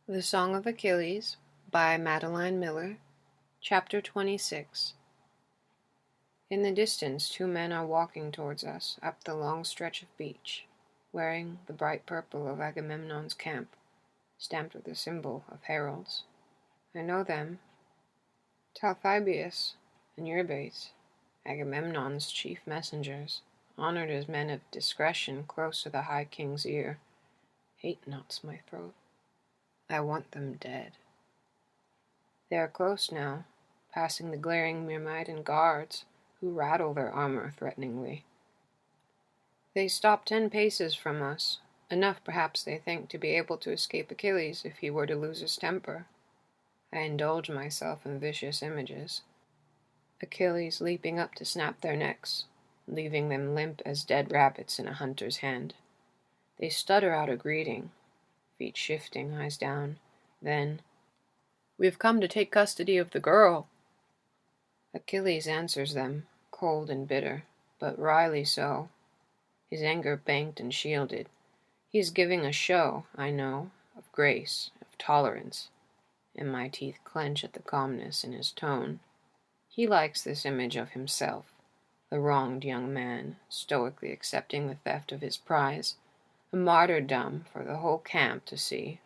The Song of Achilles by Madeline Miller, Chapter 26. In the distance 2 men are walking towards us up the long stretch of beach, wearing the bright purple of Agamemnon's camp, stamped with the symbol of heralds. I know them. Talthybius and Eurybates, Agamemnon's chief messengers, honored as men of discretion close to the high king's ear. Hate knots my throat. I want them dead. They are close now, passing the glaring Myrmidon guards, who rattle their armor threateningly. They stop 10 paces from us, enough perhaps they think to be able to escape Achilles if he were to lose his temper. I indulge myself in vicious images. Achilles leaping up to snap their necks, leaving them limp as dead rabbits in a hunter's hand. They stutter out a greeting, feet shifting, eyes down. Then, "We've come to take custody of the girl." Achilles answers them, cold and bitter, but wryly so, his anger banked and shielded. He is giving a show, I know, of grace, of tolerance, and my teeth clench at the calmness in his tone. He likes this image of himself, the wronged young man, stoically accepting the theft of his prize, a martyrdom for the whole camp to see.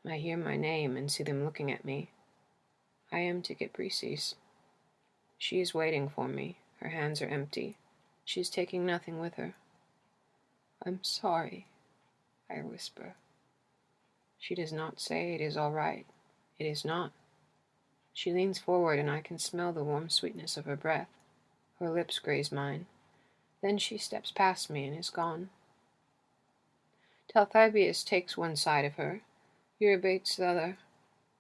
I hear my name and see them looking at me. I am to get Briseis. She is waiting for me. Her hands are empty. She is taking nothing with her. "I'm sorry," I whisper. She does not say it is all right. It is not. She leans forward and I can smell the warm sweetness of her breath. Her lips graze mine. Then she steps past me and is gone. Talthybius takes one side of her, Eurybates the other.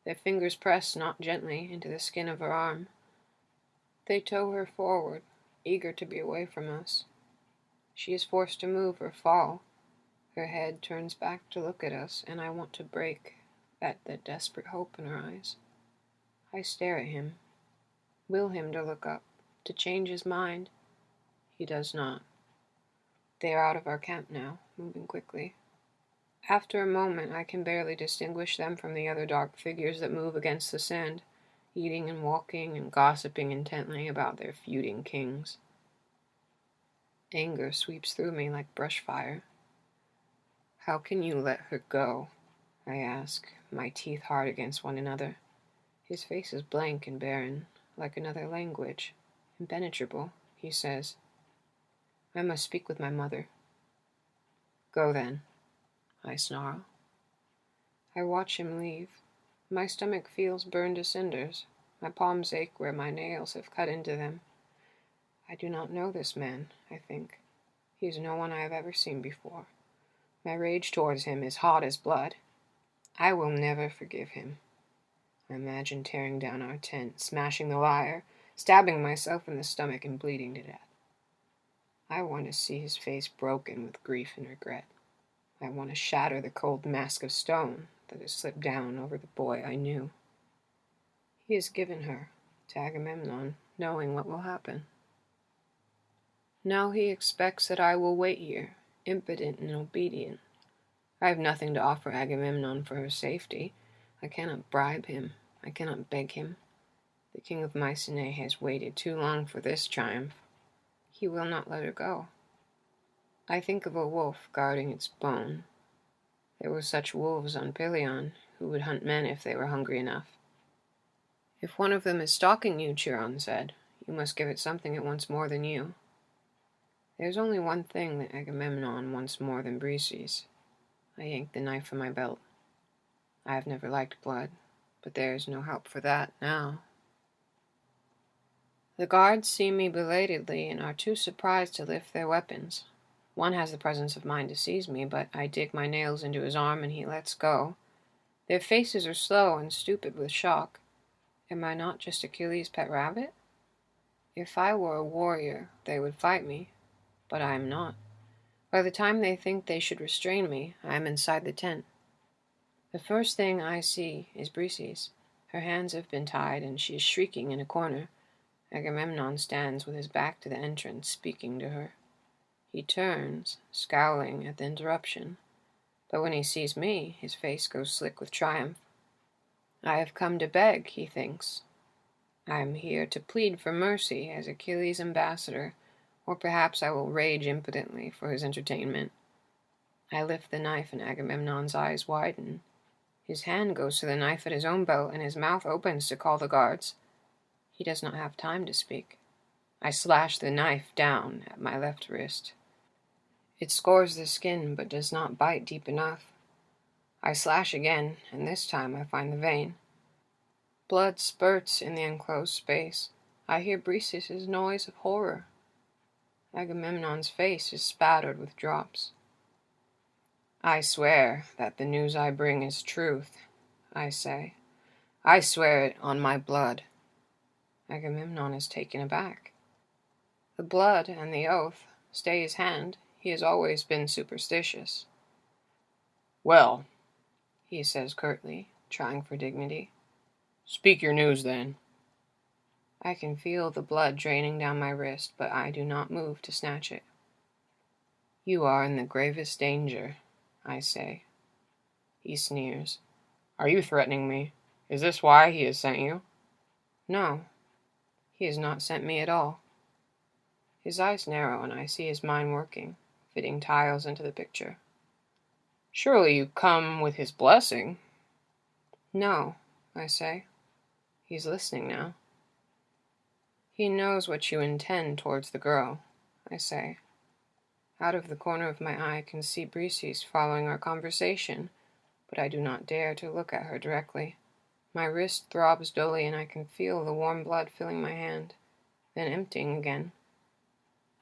Their fingers press not gently into the skin of her arm. They tow her forward, eager to be away from us. She is forced to move or fall. Her head turns back to look at us, and I want to break at the desperate hope in her eyes. I stare at him, will him to look up, to change his mind. He does not. They are out of our camp now, moving quickly. After a moment I can barely distinguish them from the other dark figures that move against the sand, eating and walking and gossiping intently about their feuding kings. Anger sweeps through me like brush fire. "How can you let her go?" I ask, my teeth hard against one another. His face is blank and barren, like another language. "Impenetrable," he says. "I must speak with my mother." "Go then," I snarl. I watch him leave. My stomach feels burned to cinders. My palms ache where my nails have cut into them. I do not know this man, I think. He is no one I have ever seen before. My rage towards him is hot as blood. I will never forgive him. I imagine tearing down our tent, smashing the lyre, stabbing myself in the stomach and bleeding to death. I want to see his face broken with grief and regret. I want to shatter the cold mask of stone that has slipped down over the boy I knew. He has given her to Agamemnon, knowing what will happen. Now he expects that I will wait here, impotent and obedient. I have nothing to offer Agamemnon for her safety. I cannot bribe him. I cannot beg him. The king of Mycenae has waited too long for this triumph. He will not let her go. I think of a wolf guarding its bone. There were such wolves on Pelion, who would hunt men if they were hungry enough. "If one of them is stalking you," Chiron said, "you must give it something it wants more than you." There's only one thing that Agamemnon wants more than Briseis. I yank the knife from my belt. I have never liked blood, but there is no help for that now. The guards see me belatedly and are too surprised to lift their weapons. One has the presence of mind to seize me, but I dig my nails into his arm and he lets go. Their faces are slow and stupid with shock. Am I not just Achilles' pet rabbit? If I were a warrior, they would fight me, but I am not. By the time they think they should restrain me, I am inside the tent. The first thing I see is Briseis. Her hands have been tied and she is shrieking in a corner. Agamemnon stands with his back to the entrance, speaking to her. He turns, scowling at the interruption, but when he sees me, his face goes slick with triumph. I have come to beg, he thinks. I am here to plead for mercy as Achilles' ambassador, or perhaps I will rage impotently for his entertainment. I lift the knife and Agamemnon's eyes widen. His hand goes to the knife at his own belt and his mouth opens to call the guards. He does not have time to speak. I slash the knife down at my left wrist. It scores the skin but does not bite deep enough. I slash again, and this time I find the vein. Blood spurts in the enclosed space. I hear Briseis' noise of horror. Agamemnon's face is spattered with drops. I swear that the news I bring is truth, I say. I swear it on my blood. Agamemnon is taken aback. The blood and the oath stay his hand. He has always been superstitious. Well, he says curtly, trying for dignity. Speak your news, then. I can feel the blood draining down my wrist, but I do not move to snatch it. You are in the gravest danger, I say. He sneers. Are you threatening me? Is this why he has sent you? No, he has not sent me at all. His eyes narrow, and I see his mind working, fitting tiles into the picture. Surely you come with his blessing? No, I say. He's listening now. He knows what you intend towards the girl, I say. Out of the corner of my eye I can see Briseis following our conversation, but I do not dare to look at her directly. My wrist throbs dully and I can feel the warm blood filling my hand, then emptying again.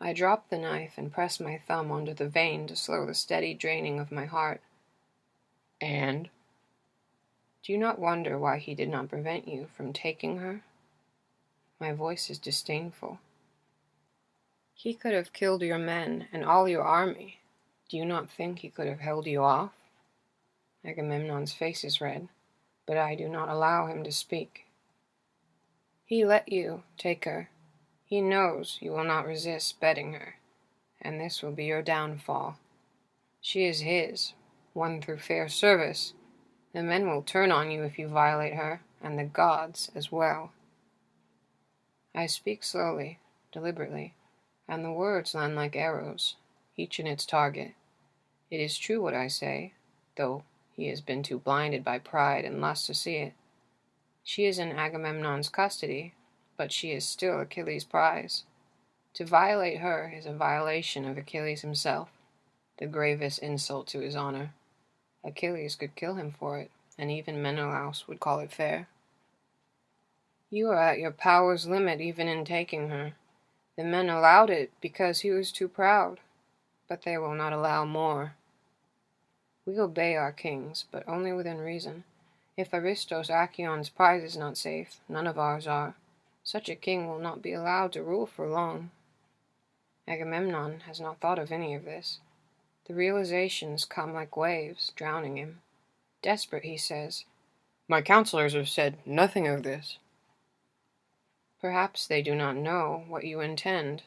I drop the knife and press my thumb onto the vein to slow the steady draining of my heart. And? Do you not wonder why he did not prevent you from taking her? My voice is disdainful. He could have killed your men and all your army. Do you not think he could have held you off? Agamemnon's face is red, but I do not allow him to speak. He let you take her. He knows you will not resist betting her, and this will be your downfall. She is his, won through fair service. The men will turn on you if you violate her, and the gods as well. I speak slowly, deliberately, and the words land like arrows, each in its target. It is true what I say, though he has been too blinded by pride and lust to see it. She is in Agamemnon's custody, but she is still Achilles' prize. To violate her is a violation of Achilles himself, the gravest insult to his honor. Achilles could kill him for it, and even Menelaus would call it fair. You are at your power's limit even in taking her. The men allowed it because he was too proud, but they will not allow more. We obey our kings, but only within reason. If Aristos Achion's prize is not safe, none of ours are. Such a king will not be allowed to rule for long. Agamemnon has not thought of any of this. The realizations come like waves, drowning him. Desperate, he says, My counselors have said nothing of this. Perhaps they do not know what you intend,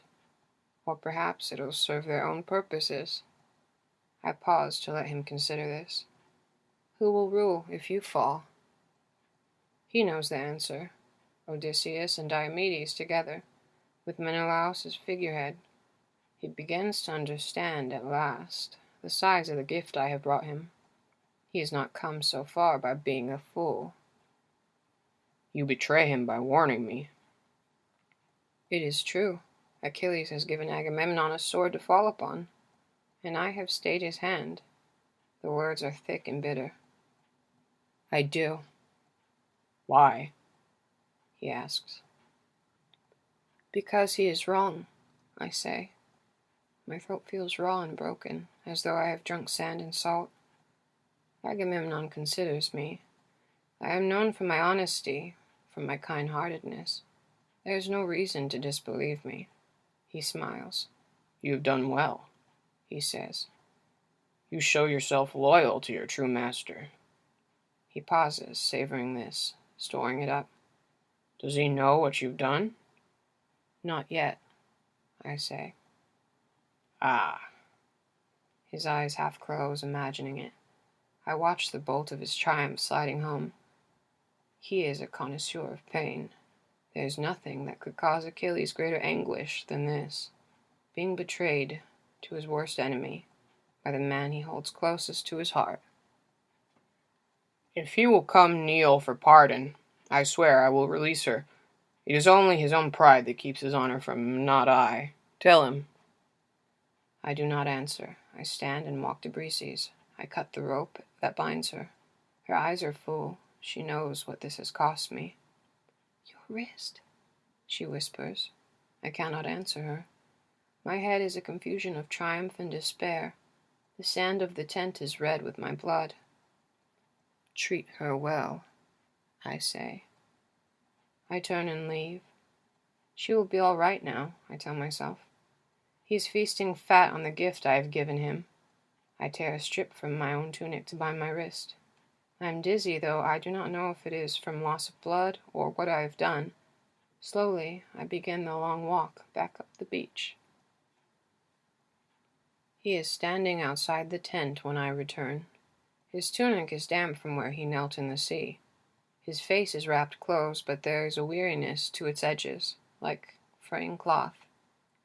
or perhaps it'll serve their own purposes. I pause to let him consider this. Who will rule if you fall? He knows the answer. Odysseus and Diomedes together, with Menelaus as figurehead. He begins to understand at last the size of the gift I have brought him. He has not come so far by being a fool. You betray him by warning me. It is true. Achilles has given Agamemnon a sword to fall upon, and I have stayed his hand. The words are thick and bitter. I do. Why? He asks. Because he is wrong, I say. My throat feels raw and broken, as though I have drunk sand and salt. Agamemnon considers me. I am known for my honesty, for my kind-heartedness. There is no reason to disbelieve me. He smiles. You have done well, he says. You show yourself loyal to your true master. He pauses, savoring this, storing it up. Does he know what you've done? Not yet, I say. Ah. His eyes half close, imagining it. I watch the bolt of his triumph sliding home. He is a connoisseur of pain. There is nothing that could cause Achilles greater anguish than this, being betrayed to his worst enemy by the man he holds closest to his heart. If he will come kneel for pardon, I swear I will release her. It is only his own pride that keeps his honor from him, not I. Tell him. I do not answer. I stand and walk to Briseis. I cut the rope that binds her. Her eyes are full. She knows what this has cost me. Your wrist, she whispers. I cannot answer her. My head is a confusion of triumph and despair. The sand of the tent is red with my blood. Treat her well, I say. I turn and leave. She will be all right now, I tell myself. He is feasting fat on the gift I have given him. I tear a strip from my own tunic to bind my wrist. I am dizzy, though I do not know if it is from loss of blood or what I have done. Slowly, I begin the long walk back up the beach. He is standing outside the tent when I return. His tunic is damp from where he knelt in the sea. His face is wrapped close, but there is a weariness to its edges, like fraying cloth.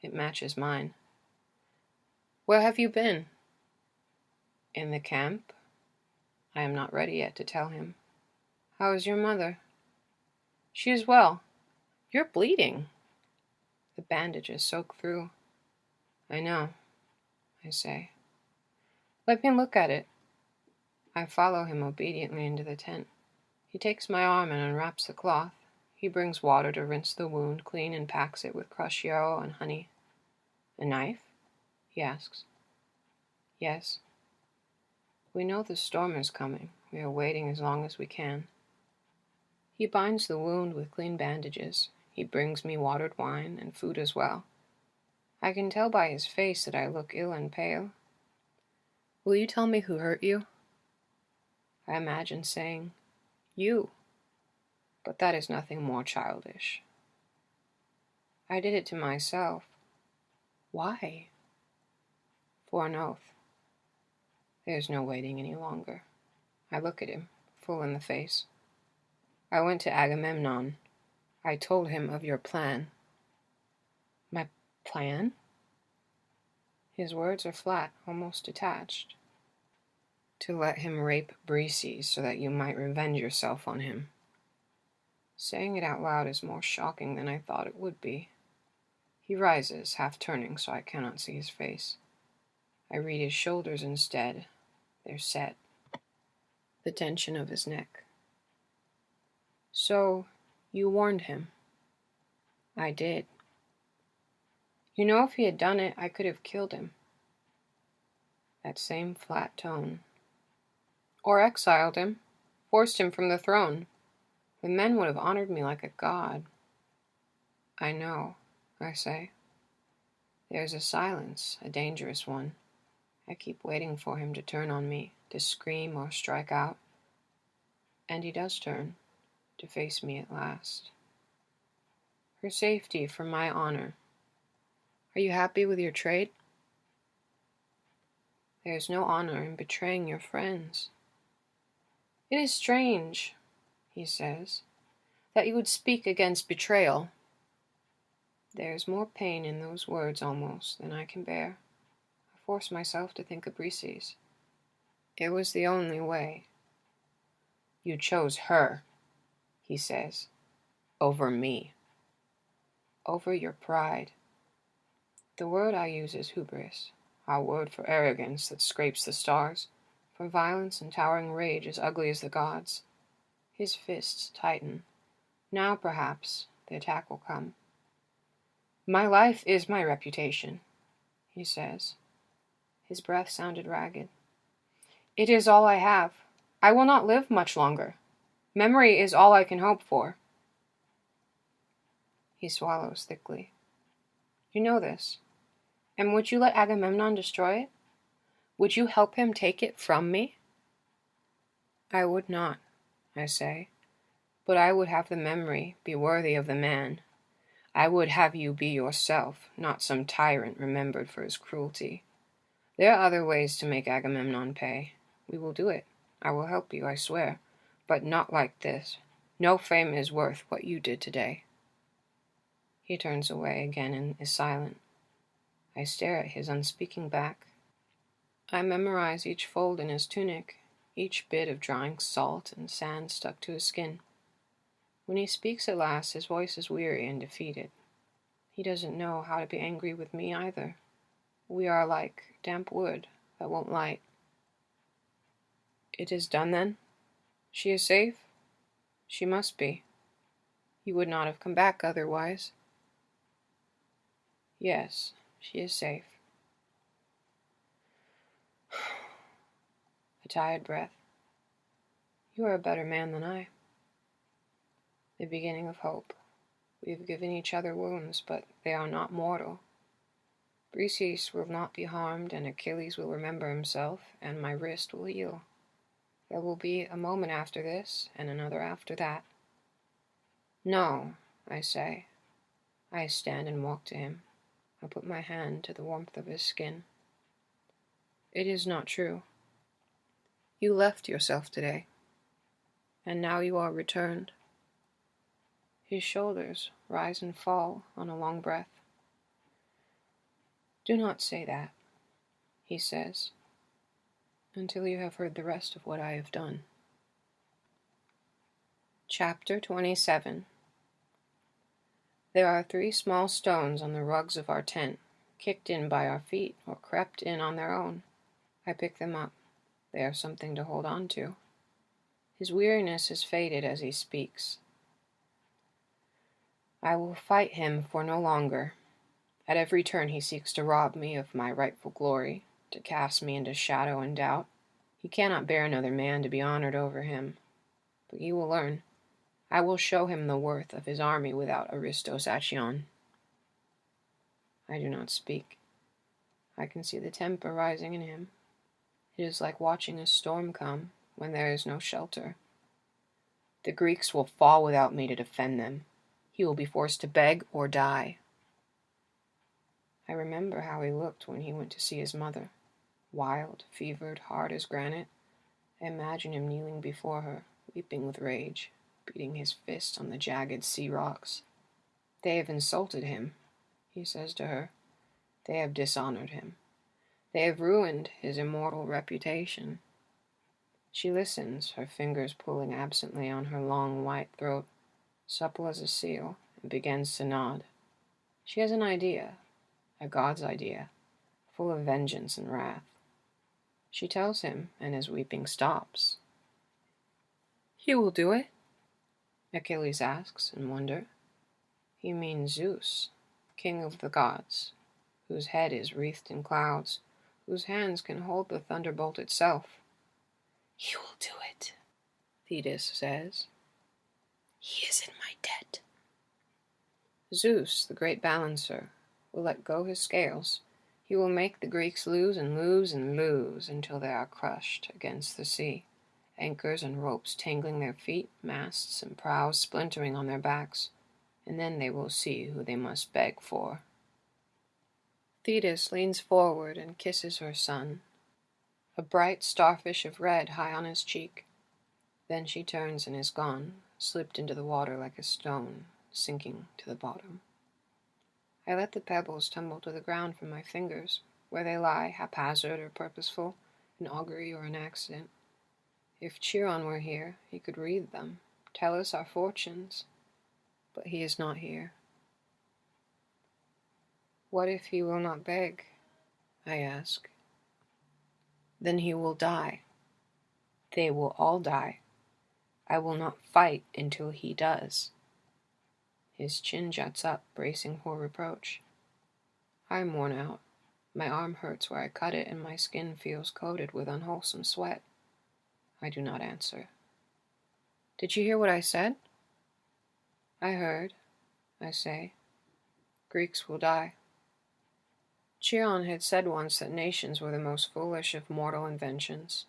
It matches mine. Where have you been? In the camp. I am not ready yet to tell him. How is your mother? She is well. You're bleeding. The bandages soak through. I know, I say. Let me look at it. I follow him obediently into the tent. He takes my arm and unwraps the cloth. He brings water to rinse the wound clean and packs it with crushed yarrow and honey. A knife? He asks. Yes. We know the storm is coming. We are waiting as long as we can. He binds the wound with clean bandages. He brings me watered wine and food as well. I can tell by his face that I look ill and pale. Will you tell me who hurt you? I imagine saying, you. But that is nothing more childish. I did it to myself. Why? For an oath. There is no waiting any longer. I look at him, full in the face. I went to Agamemnon. I told him of your plan. My plan? His words are flat, almost detached. To let him rape Briseis so that you might revenge yourself on him. Saying it out loud is more shocking than I thought it would be. He rises, half turning so I cannot see his face. I read his shoulders instead. They're set. The tension of his neck. So, you warned him. I did. You know, if he had done it, I could have killed him. That same flat tone. Or exiled him, forced him from the throne. The men would have honored me like a god. I know, I say. There's a silence, a dangerous one. I keep waiting for him to turn on me, to scream or strike out. And he does turn, to face me at last. For safety, for my honor. Are you happy with your trade? There is no honor in betraying your friends. It is strange, he says, that you would speak against betrayal. There is more pain in those words almost than I can bear. I force myself to think of Briseis. It was the only way. You chose her, he says, over me. Over your pride. The word I use is hubris, our word for arrogance that scrapes the stars, for violence and towering rage as ugly as the gods. His fists tighten. Now, perhaps, the attack will come. My life is my reputation, he says. His breath sounded ragged. It is all I have. I will not live much longer. Memory is all I can hope for. He swallows thickly. You know this. And would you let Agamemnon destroy it? Would you help him take it from me? I would not, I say, but I would have the memory be worthy of the man. I would have you be yourself, not some tyrant remembered for his cruelty. There are other ways to make Agamemnon pay. We will do it. I will help you, I swear, but not like this. No fame is worth what you did today." He turns away again and is silent. I stare at his unspeaking back. I memorize each fold in his tunic, each bit of drying salt and sand stuck to his skin. When he speaks at last, his voice is weary and defeated. He doesn't know how to be angry with me either. We are like damp wood that won't light. "It is done then? She is safe?" "She must be. You would not have come back otherwise." "Yes, she is safe." A tired breath. "You are a better man than I." The beginning of hope. We have given each other wounds, but they are not mortal. Briseis will not be harmed, and Achilles will remember himself, and my wrist will heal. There will be a moment after this, and another after that. "No," I say. I stand and walk to him. I put my hand to the warmth of his skin. "It is not true. You left yourself today, and now you are returned." His shoulders rise and fall on a long breath. "Do not say that," he says, "until you have heard the rest of what I have done." Chapter 27. There are 3 small stones on the rugs of our tent, kicked in by our feet or crept in on their own. I pick them up. They are something to hold on to. His weariness has faded as he speaks. I will fight him for no longer. At every turn he seeks to rob me of my rightful glory, to cast me into shadow and doubt. He cannot bear another man to be honored over him. But you will learn. I will show him the worth of his army without Aristosation. I do not speak. I can see the temper rising in him. It is like watching a storm come when there is no shelter. The Greeks will fall without me to defend them. He will be forced to beg or die. I remember how he looked when he went to see his mother. Wild, fevered, hard as granite. I imagine him kneeling before her, weeping with rage, beating his fist on the jagged sea rocks. "They have insulted him," he says to her. "They have dishonored him. They have ruined his immortal reputation." She listens, her fingers pulling absently on her long white throat, supple as a seal, and begins to nod. She has an idea, a god's idea, full of vengeance and wrath. She tells him, and his weeping stops. "He will do it?" Achilles asks in wonder. He means Zeus, king of the gods, whose head is wreathed in clouds, whose hands can hold the thunderbolt itself. "He will do it," Thetis says. "He is in my debt." Zeus, the great balancer, will let go his scales. He will make the Greeks lose and lose and lose until they are crushed against the sea, anchors and ropes tangling their feet, masts and prows splintering on their backs, and then they will see who they must beg for. Thetis leans forward and kisses her son, a bright starfish of red high on his cheek. Then she turns and is gone, slipped into the water like a stone, sinking to the bottom. I let the pebbles tumble to the ground from my fingers, where they lie, haphazard or purposeful, an augury or an accident. If Chiron were here, he could read them, tell us our fortunes. But he is not here. What if he will not beg? I ask. Then he will die. They will all die. I will not fight until he does. His chin juts up, bracing for reproach. I am worn out. My arm hurts where I cut it, and my skin feels coated with unwholesome sweat. I do not answer. Did you hear what I said? I heard, I say. Greeks will die. Chiron had said once that nations were the most foolish of mortal inventions.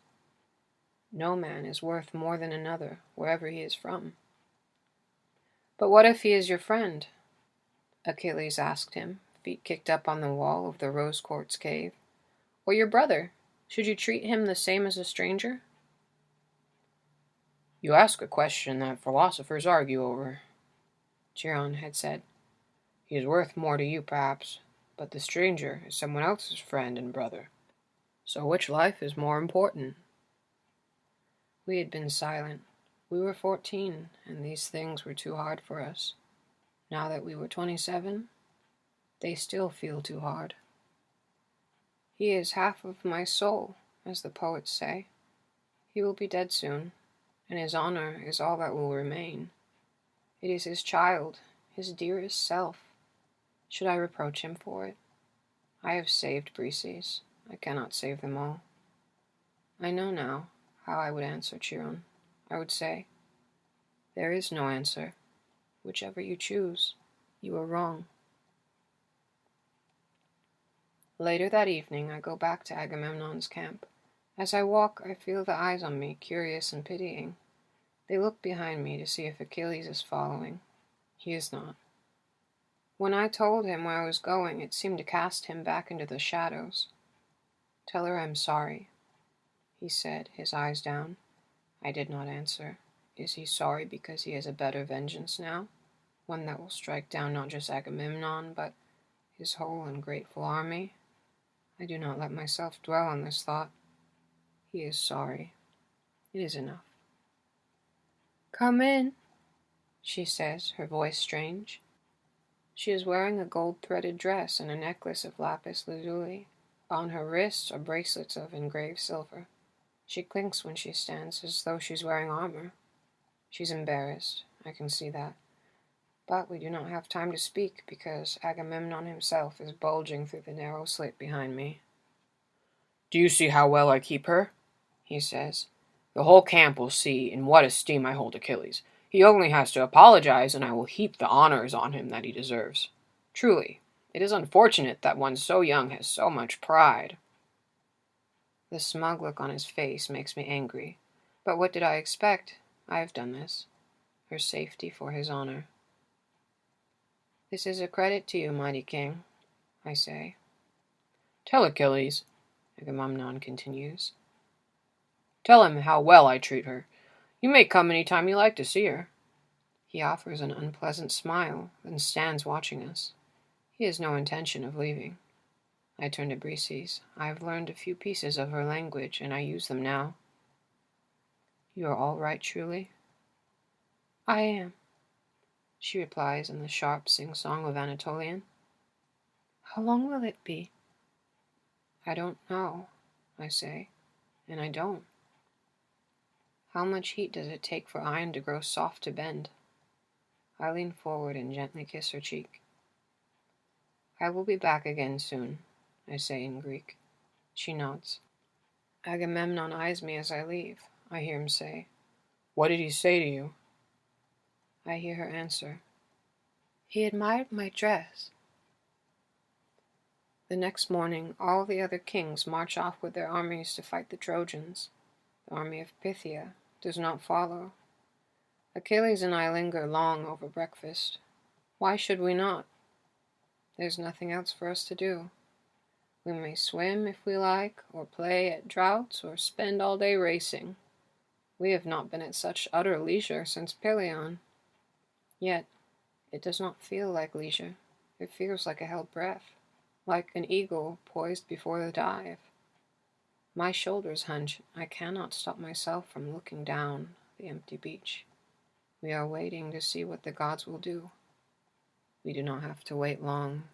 No man is worth more than another, wherever he is from. But what if he is your friend? Achilles asked him, feet kicked up on the wall of the rose quartz cave. Or your brother? Should you treat him the same as a stranger? You ask a question that philosophers argue over, Chiron had said. He is worth more to you, perhaps, but the stranger is someone else's friend and brother. So which life is more important? We had been silent. We were 14, and these things were too hard for us. Now that we were 27, they still feel too hard. He is half of my soul, as the poets say. He will be dead soon, and his honor is all that will remain. It is his child, his dearest self. Should I reproach him for it? I have saved Briseis. I cannot save them all. I know now how I would answer Chiron. I would say, there is no answer. Whichever you choose, you are wrong. Later that evening, I go back to Agamemnon's camp. As I walk, I feel the eyes on me, curious and pitying. They look behind me to see if Achilles is following. He is not. When I told him where I was going, it seemed to cast him back into the shadows. Tell her I'm sorry, he said, his eyes down. I did not answer. Is he sorry because he has a better vengeance now? One that will strike down not just Agamemnon, but his whole ungrateful army? I do not let myself dwell on this thought. He is sorry. It is enough. Come in, she says, her voice strange. She is wearing a gold-threaded dress and a necklace of lapis lazuli. On her wrists are bracelets of engraved silver. She clinks when she stands as though she's wearing armor. She's embarrassed, I can see that. But we do not have time to speak because Agamemnon himself is bulging through the narrow slit behind me. Do you see how well I keep her? He says. The whole camp will see in what esteem I hold Achilles. He only has to apologize, and I will heap the honors on him that he deserves. Truly, it is unfortunate that one so young has so much pride. The smug look on his face makes me angry. But what did I expect? I have done this. Her safety for his honor. This is a credit to you, mighty king, I say. Tell Achilles, Agamemnon continues. Tell him how well I treat her. You may come any time you like to see her. He offers an unpleasant smile, then stands watching us. He has no intention of leaving. I turn to Briseis. I have learned a few pieces of her language, and I use them now. You are all right, truly? I am, she replies in the sharp sing-song of Anatolian. How long will it be? I don't know, I say, and I don't. How much heat does it take for iron to grow soft to bend? I lean forward and gently kiss her cheek. I will be back again soon, I say in Greek. She nods. Agamemnon eyes me as I leave. I hear him say, What did he say to you? I hear her answer, He admired my dress. The next morning, all the other kings march off with their armies to fight the Trojans. The army of Phthia does not follow. Achilles and I linger long over breakfast. Why should we not? There's nothing else for us to do. We may swim if we like, or play at draughts, or spend all day racing. We have not been at such utter leisure since Peleon. Yet, it does not feel like leisure. It feels like a held breath, like an eagle poised before the dive. My shoulders hunch. I cannot stop myself from looking down the empty beach. We are waiting to see what the gods will do. We do not have to wait long.